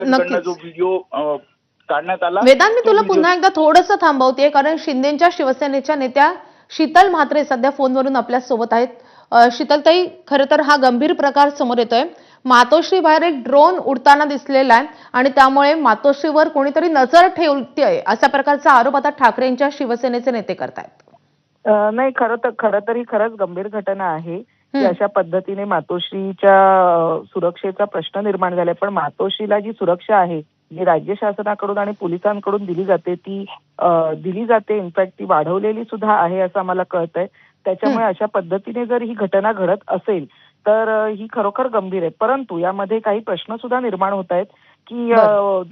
कडनं जो व्हिडिओ काढण्यात आला। वेदांत, मी तुला पुन्हा एकदा थोडंसं थांबवते, कारण शिंदेच्या शिवसेनेच्या नेत्या शीतल म्हात्रे सध्या फोनवरून आपल्या सोबत आहेत। शीतलताई, खरं तर हा गंभीर प्रकार समोर येतोय। मातोश्री बाहेर एक ड्रोन उडताना दिसलेला आहे आणि त्यामुळे मातोश्रीवर कोणीतरी नजर ठेवतेय अशा प्रकारचा आरोप आता ठाकरेंच्या शिवसेनेचे नेते करतायत। नाही, खरं तर ही खरंच गंभीर घटना आहे की अशा पद्धतीने मातोश्रीच्या सुरक्षेचा प्रश्न निर्माण झालाय। पण मातोश्रीला जी सुरक्षा आहे, जी राज्य शासनाकडून आणि पोलिसांकडून दिली जाते, इनफॅक्ट ती वाढवलेली सुद्धा आहे असं आम्हाला कळतंय। त्याच्यामुळे अशा पद्धतीने जर ही घटना घडत असेल तर ही खरोखर गंभीर आहे। परंतु यामध्ये काही प्रश्न सुद्धा निर्माण होत आहेत की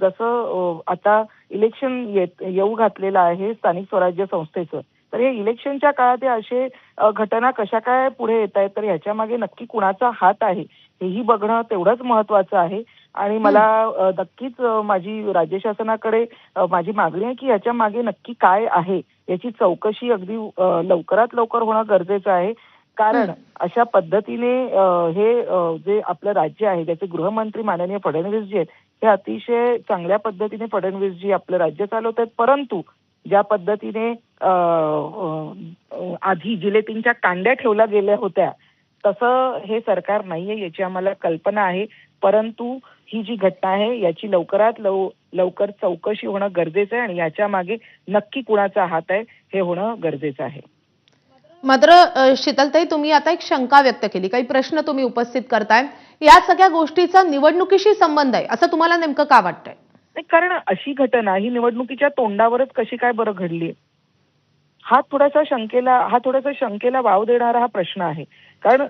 जसं आता इलेक्शन येऊ घातलेलं आहे स्थानिक स्वराज्य संस्थेचं, तर हे इलेक्शनच्या काळात असे घटना कशा काय पुढे येत आहेत, तर ह्याच्या मागे नक्की कुणाचा हात आहे हेही बघणं तेवढंच महत्वाचं आहे। आणि मला नक्कीच माझी राज्य शासनाकडे माझी मागणी आहे की याच्या मागे नक्की काय आहे याची चौकशी अगदी लवकरात लवकर होणं गरजेचं आहे। कारण अशा पद्धतीने हे जे आपलं राज्य आहे त्याचे गृहमंत्री माननीय फडणवीसजी आहेत, हे अतिशय चांगल्या पद्धतीने फडणवीसजी आपलं राज्य चालवत आहेत। परंतु ज्या पद्धतीने आधी जिलेटिनच्या कांड्या ठेवल्या गेल्या होत्या तसं हे सरकार नाहीये याची आम्हाला कल्पना आहे। परंतु ही जी घटना आहे याची लवकरात लवकर चौकशी होणं गरजेचं आहे आणि याच्या मागे नक्की कुणाचा हात आहे हे होणं गरजेचं आहे। मात्र शीतलताई, तुम्ही आता एक शंका व्यक्त केली, काही प्रश्न तुम्ही उपस्थित करताय, या सगळ्या गोष्टीचा निवडणुकीशी संबंध आहे असं तुम्हाला नेमकं का वाटतंय? नाही, कारण अशी घटना ही निवडणुकीच्या तोंडावरच कशी काय बरं घडली, हा थोडासा शंकेला वाव देणारा हा प्रश्न आहे। कारण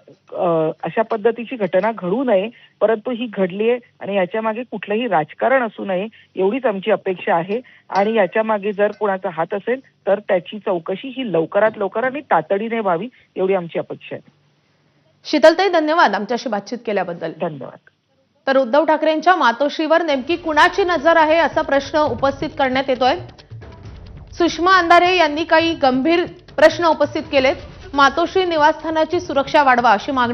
अशा पद्धतीची घटना घडू नये, परंतु ही घडलीये आणि याच्या मागे कुठलंही राजकारण असू नये एवढीच आमची अपेक्षा आहे। आणि याच्या मागे जर कोणाचा हात असेल तर त्याची चौकशी ही लवकरात लवकर आणि तातडीने व्हावी एवढी आमची अपेक्षा आहे। शीतलताई, धन्यवाद आमच्याशी बातचीत केल्याबद्दल। धन्यवाद। तर उद्धव ठाकरेंच्या मातोश्रीवर नेमकी कुणाची नजर आहे असा प्रश्न उपस्थित करण्यात येतोय। सुषमा अंधारे यांनी काही गंभीर प्रश्न उपस्थित केलेत। मातोश्री निवासस्थानाची सुरक्षा वाढवा अशी मागणी